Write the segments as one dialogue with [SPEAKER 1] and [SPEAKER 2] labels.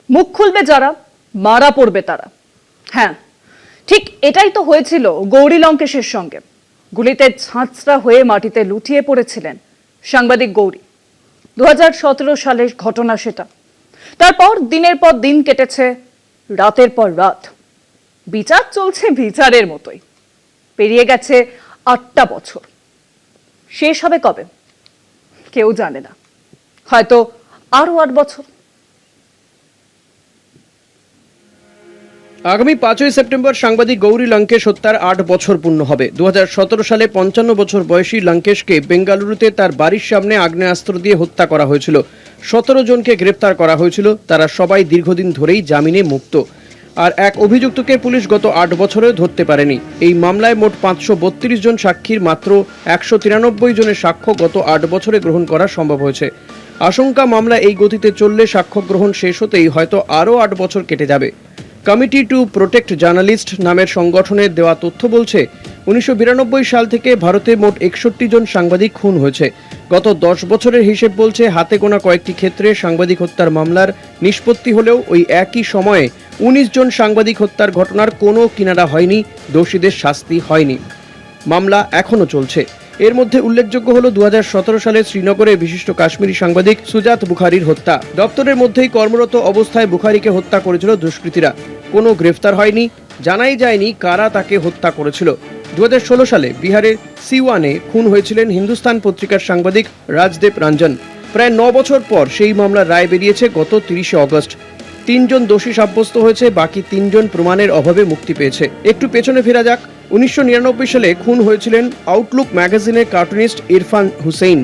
[SPEAKER 1] মুখ খুলবে যারা, মারা পড়বে তারা। হ্যাঁ, ঠিক এটাই তো হয়েছিল গৌরী লঙ্কেশের সঙ্গে। গুলিতে ঝাঁঝরা হয়ে মাটিতে লুটিয়ে পড়েছিলেন সাংবাদিক গৌরী। 2017 সালের ঘটনা সেটা। তারপর দিনের পর দিন কেটেছে, রাতের পর রাত। বিচার চলছে বিচারের মতোই। পেরিয়ে গেছে 8টা বছর। শেষ হবে কবে কেউ জানে না, হয়তো আরো 8 বছর।
[SPEAKER 2] আগামী 5ই সেপ্টেম্বর সাংবাদিক গৌরী লঙ্কেশ হত্যার 8 বছর পূর্ণ হবে। 2017 সালে 55 বছর বয়সী লঙ্কেশকে বেঙ্গালুরুতে তার বাড়ির সামনে আগ্নেয়াস্ত্র দিয়ে হত্যা করা হয়েছিল। 17 জনকে গ্রেপ্তার করা হয়েছিল, তারা সবাই দীর্ঘদিন ধরেই জামিনে মুক্ত। আর এক অভিযুক্তকে পুলিশ গত 8 বছরেও ধরতে পারেনি। এই মামলায় মোট 532 জন সাক্ষীর মাত্র 193 জনের সাক্ষ্য গত 8 বছরে গ্রহণ করা সম্ভব হয়েছে। আশঙ্কা, মামলা এই গতিতে চললে সাক্ষ্য গ্রহণ শেষ হতেই হয়তো আরও 8 বছর কেটে যাবে। কমিটি টু প্রোটেক্ট জার্নালিস্ট নামের সংগঠনের দেওয়া তথ্য বলছে 1992 সাল থেকে ভারতে মোট 61 জন সাংবাদিক খুন হয়েছে। গত 10 বছরের হিসেব বলছে হাতে গোনা কয়েকটি ক্ষেত্রে সাংবাদিক হত্যার মামলার নিষ্পত্তি হলেও ওই একই সময়ে 19 জন সাংবাদিক হত্যার ঘটনার কোনো কিনারা হয়নি, দোষীদের শাস্তি হয়নি। মামলা এখনও চলছে। এর মধ্যে উল্লেখযোগ্য হল 2017 সালে শ্রীনগরে বিশিষ্ট কাশ্মীরি সাংবাদিক সুজাত বুখারীর হত্যা। দপ্তরের মধ্যেই কর্মরত অবস্থায় বুখারীকে হত্যা করেছিল দুষ্কৃতীরা। কোনো গ্রেফতার হয়নি, জানাই যায়নি কারা তাকে হত্যা করেছিল। 2016 সালে বিহারের সিওয়ানে খুন হয়েছিলেন হিন্দুস্তান পত্রিকার সাংবাদিক রাজদেব রঞ্জন। প্রায় 9 বছর পর সেই মামলার রায় বেরিয়েছে গত 30 অগস্ট। 3 জন দোষী সাব্যস্ত হয়েছে, বাকি 3 জন প্রমাণের অভাবে মুক্তি পেয়েছে। একটু পেছনে ফেরা যাক। 1999 সালে খুন হয়েছিলেন আউটলুক ম্যাগাজিনের কার্টুনিস্ট ইরফান হুসেইন।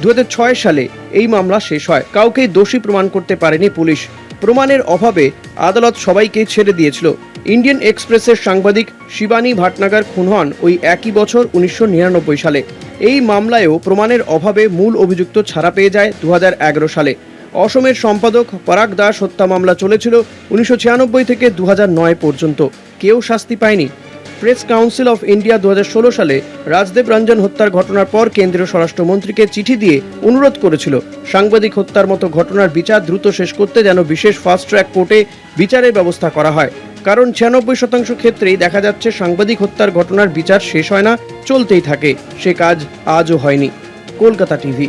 [SPEAKER 2] 2006 সালে এই মামলা শেষ হয়। কাউকেই দোষী প্রমাণ করতে পারেনি পুলিশ। প্রমাণের অভাবে আদালত সবাইকে ছেড়ে দিয়েছিল। ইন্ডিয়ান এক্সপ্রেসের সাংবাদিক শিবানী ভাটনাগর খুন হন ওই একই বছর 1999 সালে। এই মামলায়ও প্রমাণের অভাবে মূল অভিযুক্ত ছাড়া পেয়ে যায় 2011 সালে। অসমের সম্পাদক পরাগ দাস হত্যা মামলা চলেছিল 1996 থেকে 2009 পর্যন্ত, কেউ শাস্তি পায়নি। প্রেস কাউন্সিল অফ ইন্ডিয়া 2016 সালে রাজদেব রঞ্জন হত্যার ঘটনার পর কেন্দ্রীয় স্বরাষ্ট্রমন্ত্রীকে চিঠি দিয়ে অনুরোধ করেছিল সাংবাদিক হত্যার মতো ঘটনার বিচার দ্রুত শেষ করতে যেন বিশেষ ফাস্ট ট্র্যাক কোর্টে বিচারের ব্যবস্থা করা হয়। কারণ 96% ক্ষেত্রেই দেখা যাচ্ছে সাংবাদিক হত্যার ঘটনার বিচার শেষ হয় না, চলতেই থাকে। সে কাজ আজও হয়নি। কলকাতা টিভি।